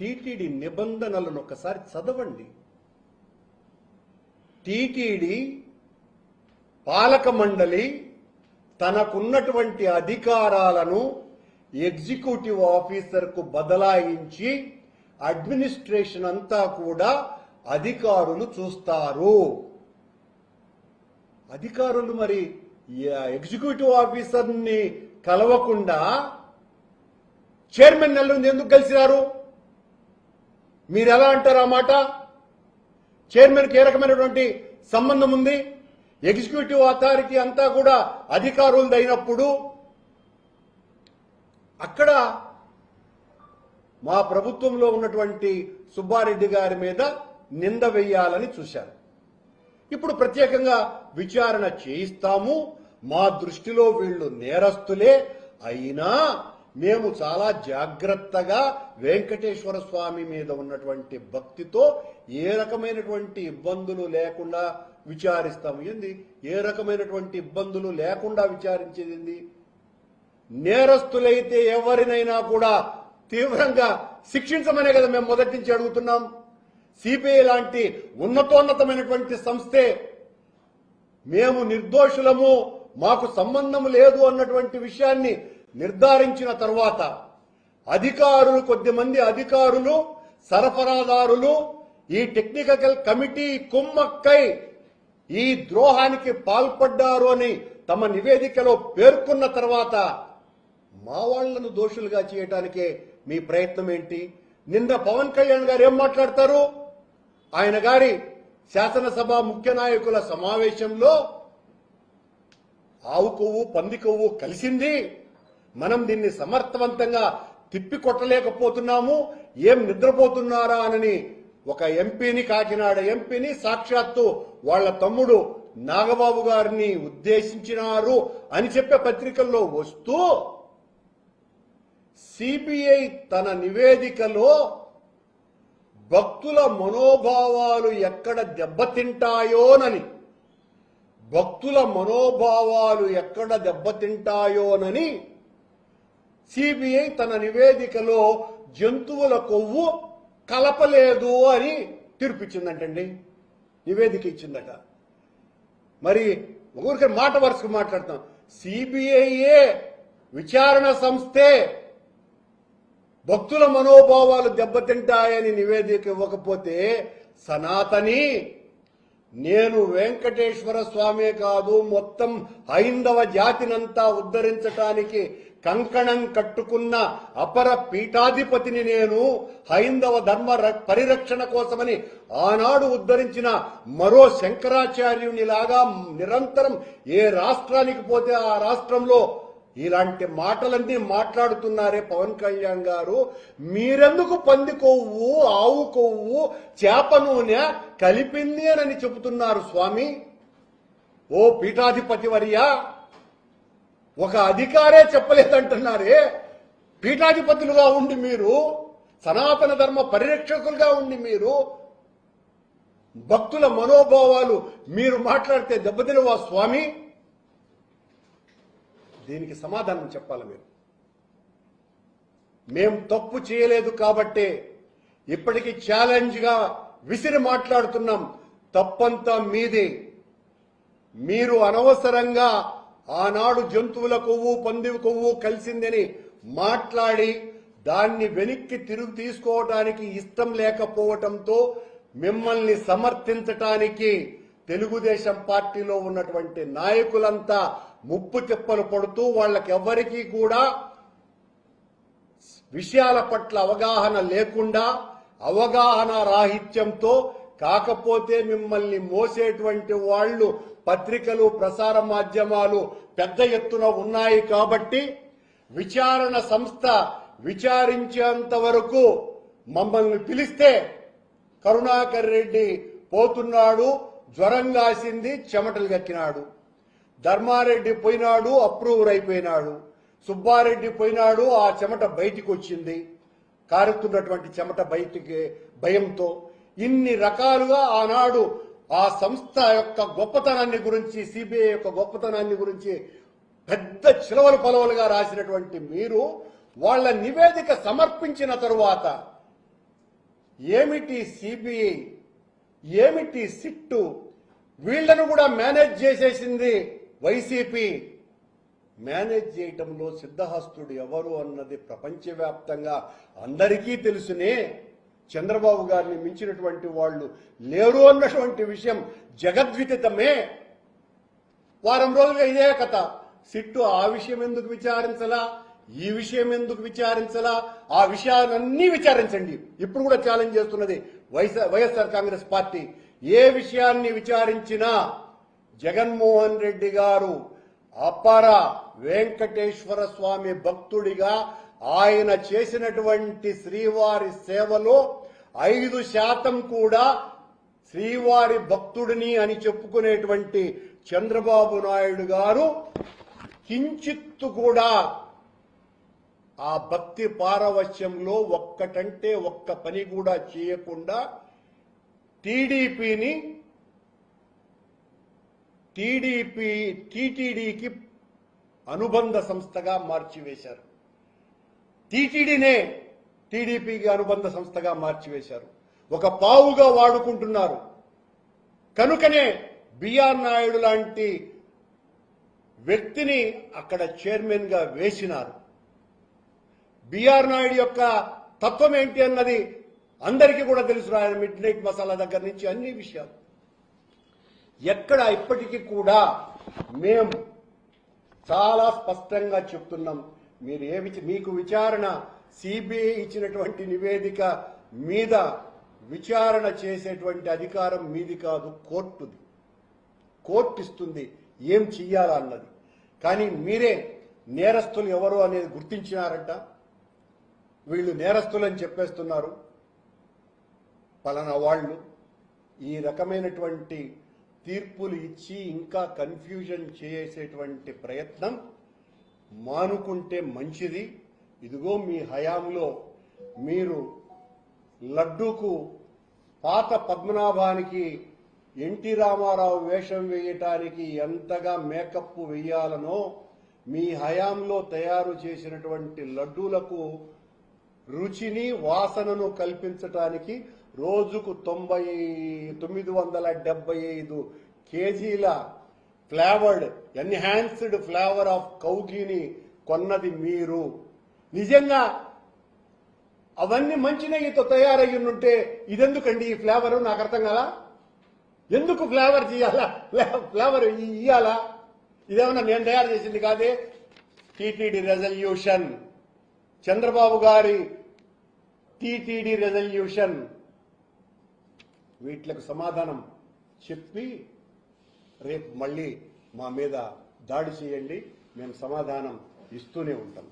TTD నిబంధనలను ఒకసారి చదవండి. టీటీడీ పాలక మండలి తనకున్నటువంటి అధికారాలను ఎగ్జిక్యూటివ్ ఆఫీసర్కు బదలాయించి అడ్మినిస్ట్రేషన్ అంతా కూడా అధికారులు చూస్తారు. అధికారులు మరి ఎగ్జిక్యూటివ్ ఆఫీసర్ని కలవకుండా చైర్మన్ నెలలు ఎందుకు కలిసినారు? మీరు ఎలా అంటారు ఆ మాట? చైర్మన్కి ఏ రకమైనటువంటి సంబంధం ఉంది? ఎగ్జిక్యూటివ్ అథారిటీ అంతా కూడా అధికారులదైనప్పుడు అక్కడ మా ప్రభుత్వంలో ఉన్నటువంటి సుబ్బారెడ్డి గారి మీద నింద వేయాలని చూశారు. ఇప్పుడు ప్రత్యేకంగా విచారణ చేయిస్తాము, మా దృష్టిలో వీళ్ళు నేరస్తులే, అయినా మేము చాలా జాగ్రత్తగా వెంకటేశ్వర స్వామి మీద ఉన్నటువంటి భక్తితో ఏ రకమైనటువంటి ఇబ్బందులు లేకుండా విచారిస్తాము. ఏంది ఏ రకమైనటువంటి ఇబ్బందులు లేకుండా విచారించేది? నేరస్తులైతే ఎవరినైనా కూడా తీవ్రంగా శిక్షించమనే కదా మేము మొదటి నుంచి అడుగుతున్నాం. సిబిఐ లాంటి ఉన్నతోన్నతమైనటువంటి సంస్థే మేము నిర్దోషులము, మాకు సంబంధం లేదు అన్నటువంటి విషయాన్ని నిర్ధారించిన తర్వాత అధికారులు, కొద్దిమంది అధికారులు, సరఫరాదారులు ఈ టెక్నికల్ కమిటీ కుమ్మక్కై ఈ ద్రోహానికి పాల్పడ్డారు అని తమ నివేదికలో పేర్కొన్న తర్వాత మా వాళ్లను దోషులుగా చేయడానికే మీ ప్రయత్నం ఏంటి? నిన్న పవన్ కళ్యాణ్ గారు ఏం మాట్లాడతారు? ఆయన గారి శాసనసభ ముఖ్య నాయకుల సమావేశంలో ఆవు కొవ్వు పంది కొవ్వు కలిసింది, మనం దీన్ని సమర్థవంతంగా తిప్పికొట్టలేకపోతున్నాము, ఏం నిద్రపోతున్నారా అని ఒక ఎంపీని, కాకినాడ ఎంపీని సాక్షాత్తు వాళ్ళ తమ్ముడు నాగబాబు గారిని ఉద్దేశించినారు అని చెప్పే పత్రికల్లో వస్తూ సిబిఐ తన నివేదికలో భక్తుల మనోభావాలు ఎక్కడ దెబ్బతింటాయోనని, సిబిఐ తన నివేదికలో జంతువుల కొవ్వు కలపలేదు అని తీర్పిచ్చిందంటండి, నివేదిక ఇచ్చిందట. మరి ఊరికే మాట వరుసకు మాట్లాడతాం. సిబిఐఏ విచారణ సంస్థే భక్తుల మనోభావాలు దెబ్బతింటాయని నివేదిక ఇవ్వకపోతే సనాతని, నేను వెంకటేశ్వర స్వామే కాదు మొత్తం హైందవ జాతినంతా ఉద్ధరించటానికి కంకణం కట్టుకున్న అపర పీఠాధిపతిని నేను, హైందవ ధర్మ పరిరక్షణ కోసమని ఆనాడు ఉద్ధరించిన మరో శంకరాచార్యునిలాగా నిరంతరం ఏ రాష్ట్రానికి పోతే ఆ రాష్ట్రంలో ఇలాంటి మాటలన్నీ మాట్లాడుతున్నారే పవన్ కళ్యాణ్ గారు. మీరెందుకు పంది కొవ్వు, ఆవు కొవ్వు, చేప నూనె కలిపింది అని చెబుతున్నారు స్వామి? ఓ పీఠాధిపతి వర్యా, ఒక అధికారే చెప్పలేదంటున్నారే. పీఠాధిపతులుగా ఉండి మీరు, సనాతన ధర్మ పరిరక్షకులుగా ఉండి మీరు భక్తుల మనోభావాలు మీరు మాట్లాడితే దెబ్బతినవా స్వామి? దీనికి సమాధానం చెప్పాలి మీరు. మేం తప్పు చేయలేదు కాబట్టే ఇప్పటికీ ఛాలెంజ్గా విసిరి మాట్లాడుతున్నాం. తప్పంతా మీదే. మీరు అనవసరంగా ఆనాడు జంతువుల కొవ్వు పంది కొవ్వు కలిసిందని మాట్లాడి దాన్ని వెనక్కి తిరుగు తీసుకోవడానికి ఇష్టం లేకపోవటంతో మిమ్మల్ని సమర్థించటానికి తెలుగుదేశం పార్టీలో ఉన్నటువంటి నాయకులంతా ముప్పు తిప్పలు పడుతూ వాళ్ళకెవ్వరికీ కూడా విషయాల పట్ల అవగాహన లేకుండా, అవగాహన రాహిత్యంతో, కాకపోతే మిమ్మల్ని మోసేటువంటి వాళ్ళు పత్రికలు, ప్రసార మాధ్యమాలు పెద్ద ఎత్తున ఉన్నాయి కాబట్టి విచారణ సంస్థ విచారించేంత వరకు మమ్మల్ని పిలిస్తే కరుణాకర్ రెడ్డి పోతున్నాడు, జ్వరం కాసింది, చెమటలు గక్కినాడు. ధర్మారెడ్డి పోయినాడు, అప్రూవర్ అయిపోయినాడు. సుబ్బారెడ్డి పోయినాడు, ఆ చెమట బయటికి వచ్చింది, కారుతున్నటువంటి చెమట బయటికి భయంతో. ఇన్ని రకాలుగా ఆనాడు ఆ సంస్థ యొక్క గొప్పతనాన్ని గురించి, సిబిఐ యొక్క గొప్పతనాన్ని గురించి పెద్ద చిలవలు పలవలుగా రాసినటువంటి మీరు వాళ్ళ నివేదిక సమర్పించిన తరువాత ఏమిటి సిబిఐ, ఏమిటి సిట్టు, వీళ్లను కూడా మేనేజ్ చేసేసింది వైసీపీ. మేనేజ్ చేయటంలో సిద్ధహస్తుడు ఎవరు అన్నది ప్రపంచవ్యాప్తంగా అందరికీ తెలుసునే. చంద్రబాబు గారిని మించినటువంటి వాళ్ళు లేరు అన్నటువంటి విషయం జగద్విదితమే. వారం రోజులుగా ఇదే కథ. సిట్టు ఆ విషయం ఎందుకు విచారించలా, ఈ విషయం ఎందుకు విచారించలా, ఆ విషయాలన్నీ విచారించండి. ఇప్పుడు కూడా ఛాలెంజ్ చేస్తున్నది వైఎస్ఆర్ కాంగ్రెస్ పార్టీ. ఏ విషయాన్ని విచారించినా జగన్మోహన్ రెడ్డి గారు అపర వెంకటేశ్వర స్వామి భక్తుడిగా ఆయన చేసినటువంటి శ్రీవారి సేవలో 5% కూడా శ్రీవారి భక్తుడిని అని చెప్పుకునేటువంటి చంద్రబాబు నాయుడు గారు కించిత్తు కూడా ఆ భక్తి పారవశ్యంలో ఒక్కటంటే ఒక్క పని కూడా చేయకుండా టీటీడీకి అనుబంధ సంస్థగా మార్చివేశారు. టీటీడీనే టీడీపీకి అనుబంధ సంస్థగా మార్చివేశారు. ఒక పావుగా వాడుకుంటున్నారు. కనుకనే బిఆర్ నాయుడు లాంటి వ్యక్తిని అక్కడ చైర్మన్ గా వేసినారు. బిఆర్ నాయుడు యొక్క తత్వం ఏంటి అన్నది అందరికీ కూడా తెలుసు. ఆయన మిడ్ నైట్ మసాలా దగ్గర నుంచి అన్ని విషయాలు ఎక్కడ ఇప్పటికీ కూడా మేము చాలా స్పష్టంగా చెప్తున్నాం. మీకు విచారణ సిబిఐ ఇచ్చినటువంటి నివేదిక మీద విచారణ చేసేటువంటి అధికారం మీది కాదు, కోర్టుది. కోర్టు ఇస్తుంది ఏం చెయ్యాలా అన్నది. కానీ మీరే నేరస్తులు ఎవరు అనేది గుర్తించినారంట. వీళ్ళు నేరస్తులని చెప్పేస్తున్నారు. పలానా వాళ్ళు ఈ రకమైనటువంటి తీర్పులు ఇచ్చి ఇంకా కన్ఫ్యూజన్ చేసేటువంటి ప్రయత్నం మానుకుంటే మంచిది. ఇదిగో మీ హయాంలో మీరు లడ్డూకు పాత పద్మనాభానికి ఎన్టీ రామారావు వేషం వేయటానికి ఎంతగా మేకప్ వేయాలనో మీ హయాంలో తయారు చేసినటువంటి లడ్డూలకు రుచిని వాసనను కల్పించటానికి రోజుకు 975 కేజీల ఫ్లేవర్డ్ ఎన్హాన్స్డ్ ఫ్లేవర్ ఆఫ్ కౌఘీని కొన్నది మీరు. నిజంగా అవన్నీ మంచి నెయ్యితో తయారయ్యుంటే ఇదెందుకండి ఈ ఫ్లేవర్? నాకు అర్థం కదా. ఎందుకు ఫ్లేవర్ చేయాలా, ఫ్లేవర్ ఇయ్యాలా? ఇదేమన్నా నేను తయారు చేసింది కాదే. టీటీడీ రెజల్యూషన్, చంద్రబాబు గారి టీటీడీ రెజల్యూషన్. వీటికి సమాధానం చెప్పి రేపు మళ్ళీ మా మీద దాడి చేయండి, మేము సమాధానం ఇస్తూనే ఉంటాం.